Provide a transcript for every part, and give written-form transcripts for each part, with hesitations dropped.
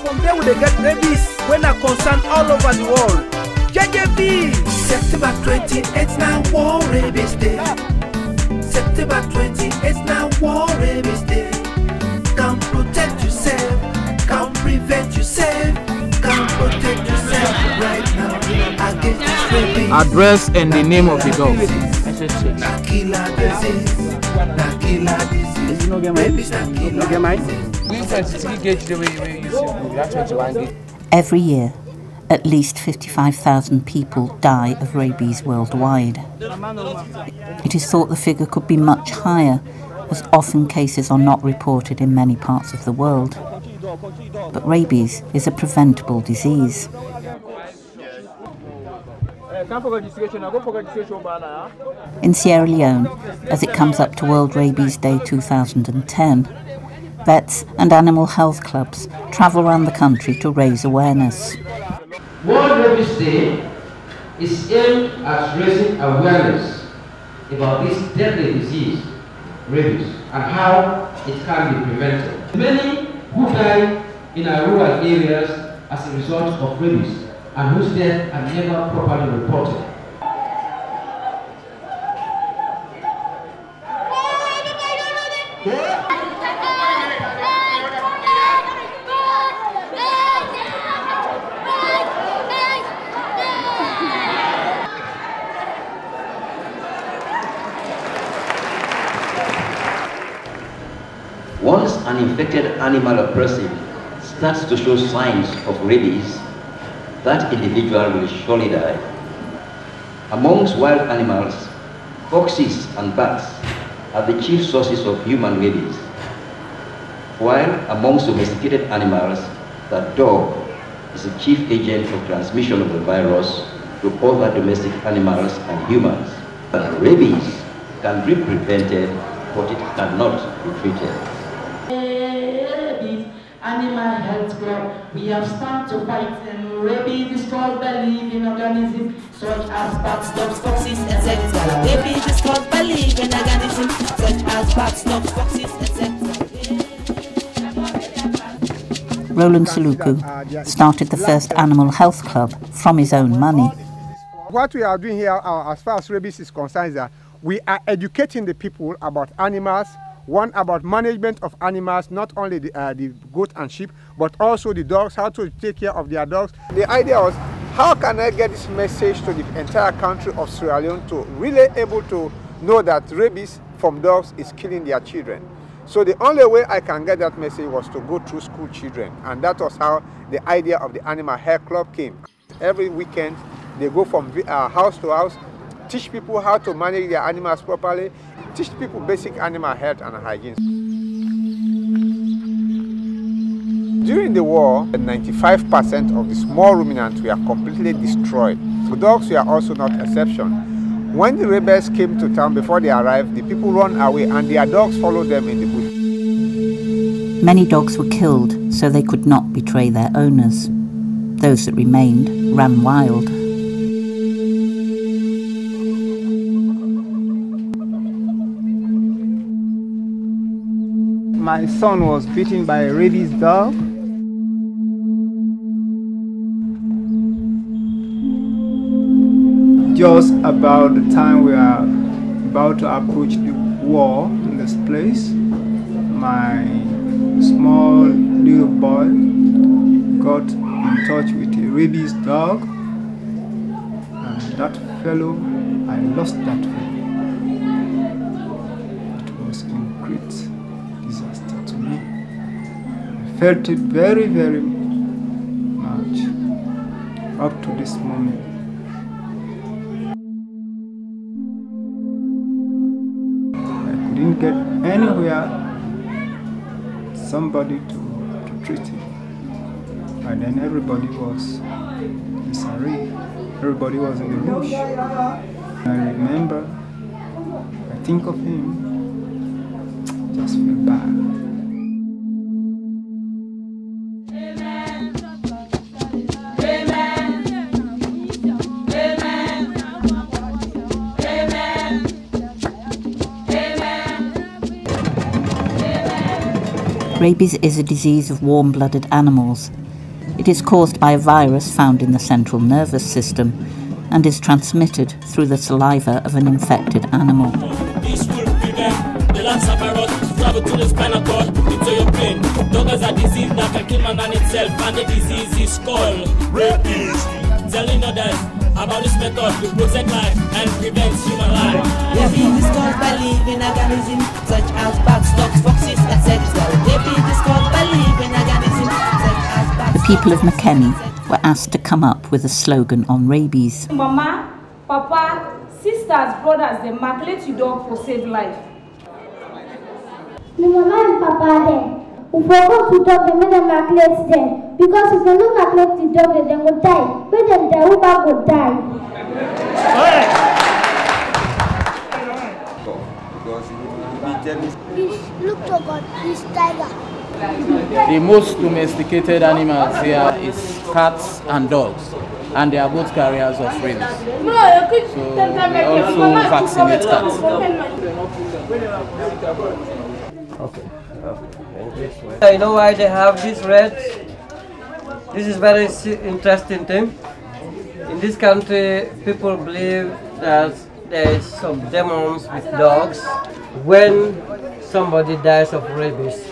from there we get rabies when are concerned all over the world. JJB! September 28th now World Rabies Day. September 28th now World Rabies Day. Come protect yourself, come prevent yourself, come protect yourself right now against rabies. Address and the name of the dog. Nakila disease, Nakila disease, rabies Nakila disease. Every year, at least 55,000 people die of rabies worldwide. It is thought the figure could be much higher, as often cases are not reported in many parts of the world. But rabies is a preventable disease. In Sierra Leone, as it comes up to World Rabies Day 2010, vets and animal health clubs travel around the country to raise awareness. World Rabies Day is aimed at raising awareness about this deadly disease, rabies, and how it can be prevented. Many who die in our rural areas as a result of rabies and whose deaths are never properly reported. Once an infected animal or person starts to show signs of rabies, that individual will surely die. Amongst wild animals, foxes and bats are the chief sources of human rabies, while amongst domesticated animals, the dog is the chief agent of transmission of the virus to other domestic animals and humans. But rabies can be prevented, but it cannot be treated. Animal Health Club, we have started to fight rabies is caused by living organisms such as bats, dogs, foxes, etc. Rabies is caused by living organisms such as bats, dogs, foxes, etc. Roland Saluku started the first animal health club from his own money. What we are doing here as far as rabies is concerned is that we are educating the people about animals. One, about management of animals, not only the goat and sheep, but also the dogs, how to take care of their dogs. The idea was, how can I get this message to the entire country of Sierra Leone to really able to know that rabies from dogs is killing their children. So the only way I can get that message was to go through school children, and that was how the idea of the Animal Health Club came. Every weekend, they go from house to house, teach people how to manage their animals properly, teach people basic animal health and hygiene. During the war, 95% of the small ruminants were completely destroyed. The dogs were also not exception. When the rebels came to town before they arrived, the people ran away and their dogs followed them in the bush. Many dogs were killed so they could not betray their owners. Those that remained ran wild. My son was bitten by a rabies dog. Just about the time we are about to approach the war in this place, my small little boy got in touch with a rabies dog, and that fellow, I lost that fellow. It was a great disaster to me. I felt it very, very much up to this moment. I couldn't get anywhere, somebody to treat it. And then everybody was in Sari, everybody was in the bush. I remember, I think of him, just feel bad. Rabies is a disease of warm-blooded animals It is caused by a virus found in the central nervous system and is transmitted through the saliva of an infected animal. This will prevent the Lassa virus to travel to the spinal cord into your brain. Dog has a disease that can kill man on itself, and the disease is called rabies. Telling others about this method to protect life and prevent human life. Rabies is caused by living organisms such as bats, dogs, foxes, etc. Rabies is caused by living organisms such as bats. The people of McKenney were asked to come up with a slogan on rabies. Mama, Papa, sisters, brothers, they maculate your dog for save life. The mama and papa then, who forgot to dog, they made them maculate them. Because if they don't maculate the dog, then they will die. When them die, who back will die. Look to God, this tiger. The most domesticated animals here is cats and dogs, and they are both carriers of rabies. So we also vaccinate cats. I know why they have this red. This is very interesting thing. In this country, people believe that there is some demons with dogs. When somebody dies of rabies,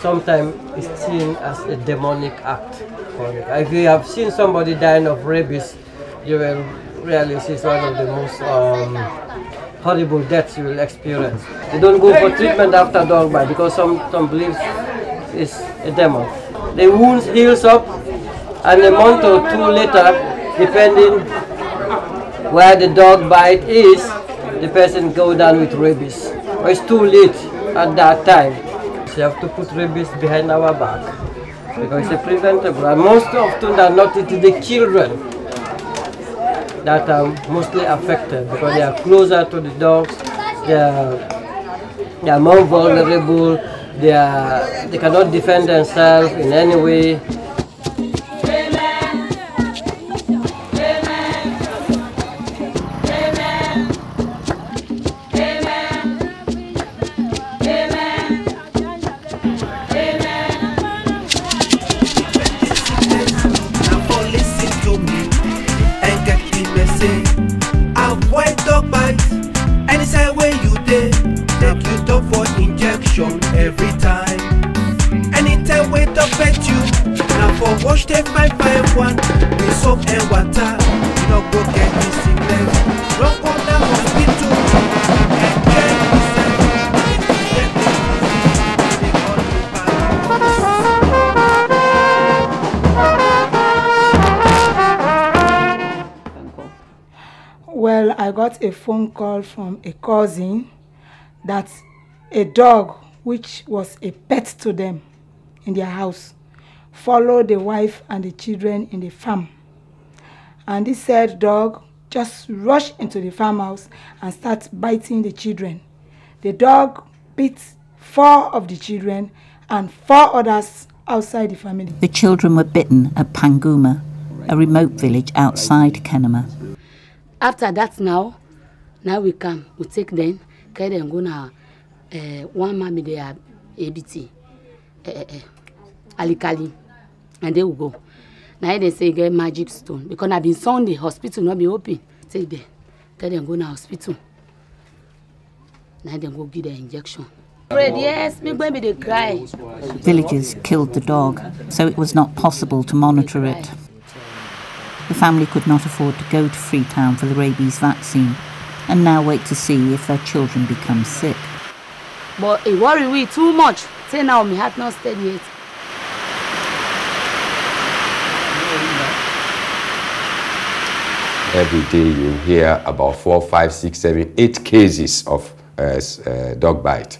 sometimes it's seen as a demonic act. If you have seen somebody dying of rabies, you will realize it's one of the most horrible deaths you will experience. They don't go for treatment after dog bite because some believe it's a demon. The wounds heals up, and a month or two later, depending where the dog bite is, the person go down with rabies. Or it's too late at that time. So you have to put rabies behind our back because it's preventable. And most often than not, it is the children that are mostly affected because they are closer to the dogs. They are more vulnerable. They cannot defend themselves in any way. Every time, anytime we talk at you, now for wash the 551 with soap and water, you know go get this sickness. Don't go down hospital and get Well, I got a phone call from a cousin that a dog, which was a pet to them in their house, followed the wife and the children in the farm. And this said dog just rushed into the farmhouse and started biting the children. The dog bit 4 of the children and 4 others outside the family. The children were bitten at Panguma, a remote village outside Kenema. After that now we come, we take them, carry them go now. One mommy they are ABT, Alikali, and they will go. Now they say get magic stone because I've been sound the hospital not be open. Take them, tell them go to hospital. Now they go give the injection. Yes, me baby they cry. Villagers killed the dog, so it was not possible to monitor it. The family could not afford to go to Freetown for the rabies vaccine, and now wait to see if their children become sick. But it worry we too much. Say now my heart not steady yet. Every day you hear about 4, 5, 6, 7, 8 cases of dog bite.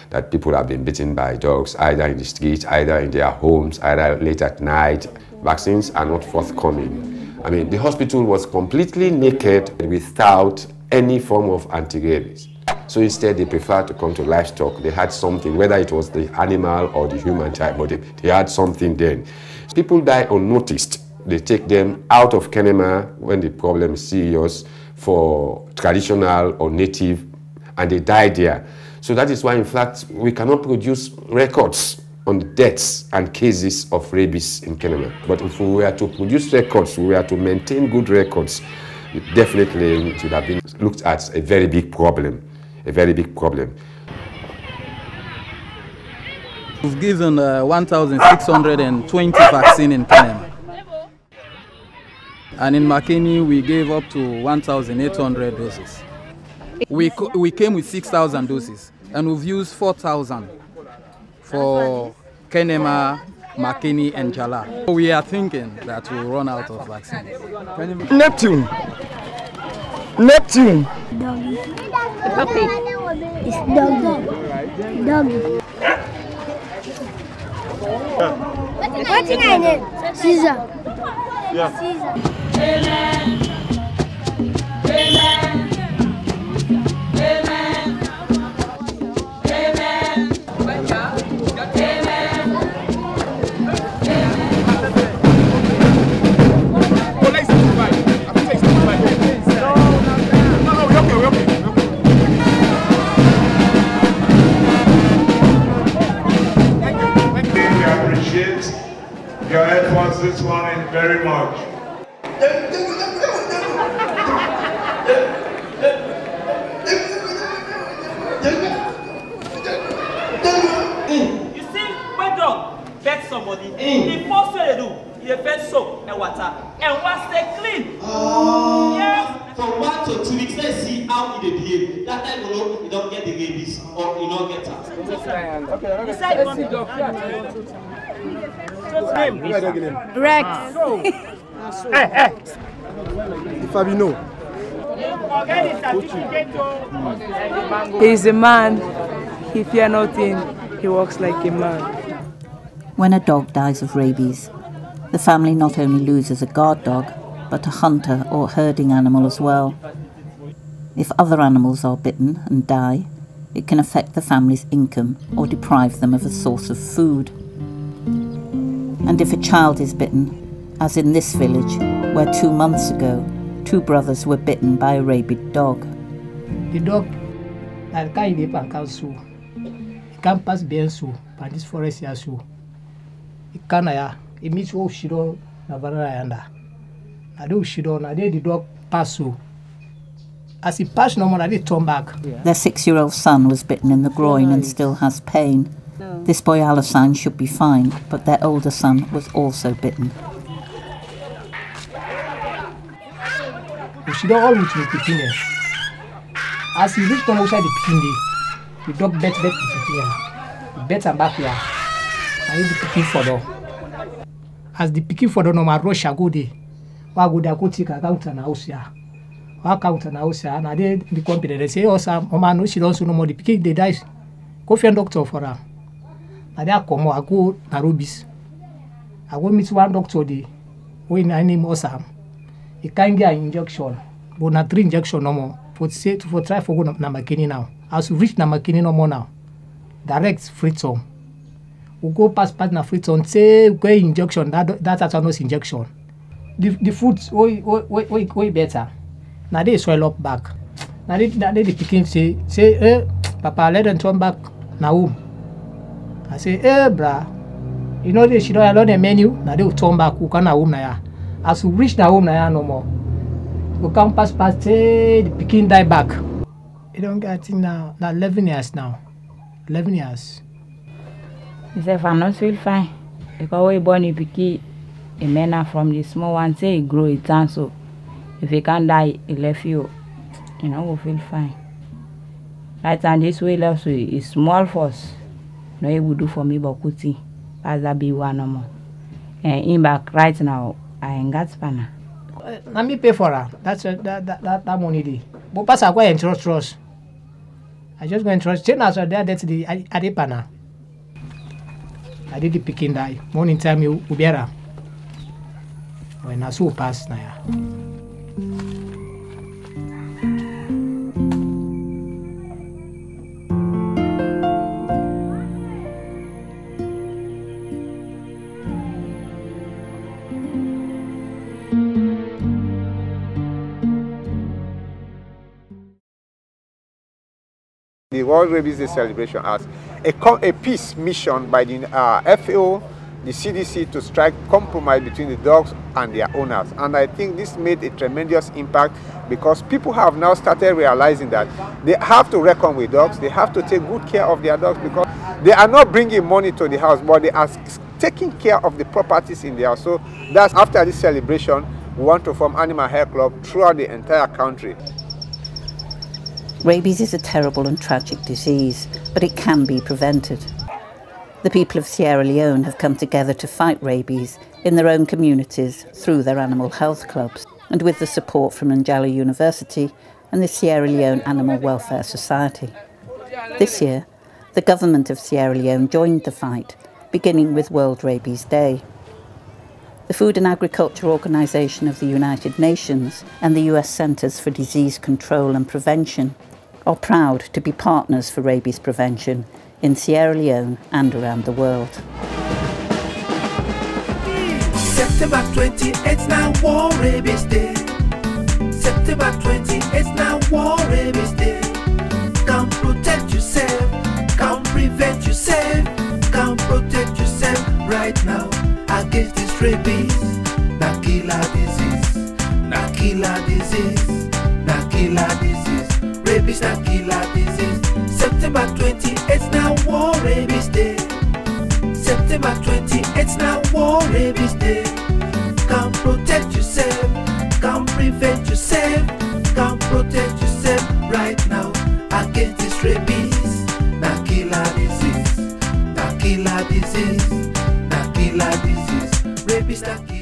That people have been bitten by dogs, either in the streets, either in their homes, either late at night. Vaccines are not forthcoming. I mean, the hospital was completely naked without any form of anti-rabies. So instead, they prefer to come to livestock. They had something, whether it was the animal or the human type, but they had something then. People die unnoticed. They take them out of Kenema when the problem is serious for traditional or native, and they die there. So that is why, in fact, we cannot produce records on the deaths and cases of rabies in Kenya. But if we were to produce records, we were to maintain good records, it definitely should have been looked at a very big problem, a very big problem. We've given 1,620 vaccine in Kenya. And in Makeni, we gave up to 1,800 doses. We came with 6,000 doses, and we've used 4,000 for Kenema, Makeni, and Jala. We are thinking that we'll run out of vaccine. Neptune. Neptune. Doggy. Puppy. It's doggy. Doggy. What's your name? Caesar. Yeah. Caesar. Amen. Amen. Amen. Amen. Your efforts this morning very much. You see, when dog bets somebody, the first way they do, they bet soap and water, and once they clean. Yes. From 1 to 2 weeks, let's see how he behave. That time you don't get the rabies or you don't get it. Rex. If I know. He's a man. He fear nothing. He walks like a man. When a dog dies of rabies, the family not only loses a guard dog, but a hunter or herding animal as well. If other animals are bitten and die, it can affect the family's income or deprive them of a source of food. And if a child is bitten, as in this village, where 2 months ago, 2 brothers were bitten by a rabid dog. The dog, I can't live and can't sue. It can't pass being sue, but this forest here sue. It can't, it meets what she don't, Navara and I do she don't, I did the dog pass sue. As he passed no more, I did turn back. Their 6-year-old son was bitten in the groin and still has pain. This boy Alassane should be fine, but their older son was also bitten. She don't always with the Pikin. As he reached on outside the Pikin, the dog bet the Pikin. He bet and back here. I need the Pikin for door. As the Pikin for door, no matter rush, I go there. I go there, go take a count and house here. I count and house here, and I did the company. They say, oh, Sam, oh man, no, she don't so no more. The Pikin, they die. Go find doctor for her. And I come, I go to Rabies. I go meet one doctor there. When I name Osam. He can't get an injection, but not 3 injections no more. For try for go na Makeni now. As we reach na Makeni no more now. Direct Fritzon. We go past na Fritzon. Say go injection. That's autonomous injection. The foods way better. Now they swell up back. Now they the Pikin say Papa let them turn back na home. I say brah. You know they she don't allow the menu. Now they will turn back. We can na home na ya. As we reach the home now no more. We come past the Pikin die back. You don't get it now. Now 11 years now. 11 years. He said, if I'm not feel fine, because we born a Pikin, a man from the small one say he grow it down, so if he can't die, he left you, you know, we feel fine. Right, and this way left so it's small force. No, he would do for me, but kuti, as that be one no more. And in back right now. I ain't got spanner. Let me pay for her. That's that money day. But pass I go and trust. I just go and trust. Then after that, that's the adipana. I did the Pikin die. Morning time you ubera. When I saw pass now. the World Rabies Day celebration as a peace mission by the FAO, the CDC, to strike compromise between the dogs and their owners. And I think this made a tremendous impact because people have now started realizing that they have to reckon with dogs, they have to take good care of their dogs because they are not bringing money to the house, but they are taking care of the properties in the house. So that's after this celebration, we want to form Animal Health Club throughout the entire country. Rabies is a terrible and tragic disease, but it can be prevented. The people of Sierra Leone have come together to fight rabies in their own communities through their animal health clubs and with the support from Njala University and the Sierra Leone Animal Welfare Society. This year, the government of Sierra Leone joined the fight, beginning with World Rabies Day. The Food and Agriculture Organization of the United Nations and the US Centers for Disease Control and Prevention are proud to be partners for rabies prevention in Sierra Leone and around the world. September 28th now World Rabies Day. September 28th now World Rabies Day. Come protect yourself, come prevent yourself, come protect yourself right now against this rabies. Na killer disease, na killer disease, na killer disease. Rabies na killer disease. September 28th now World Rabies Day. September 28th now World Rabies Day. Come protect yourself, come prevent yourself, come protect yourself right now against this rabies. Na killer disease, na killer disease, na killer disease. Rabies na killer.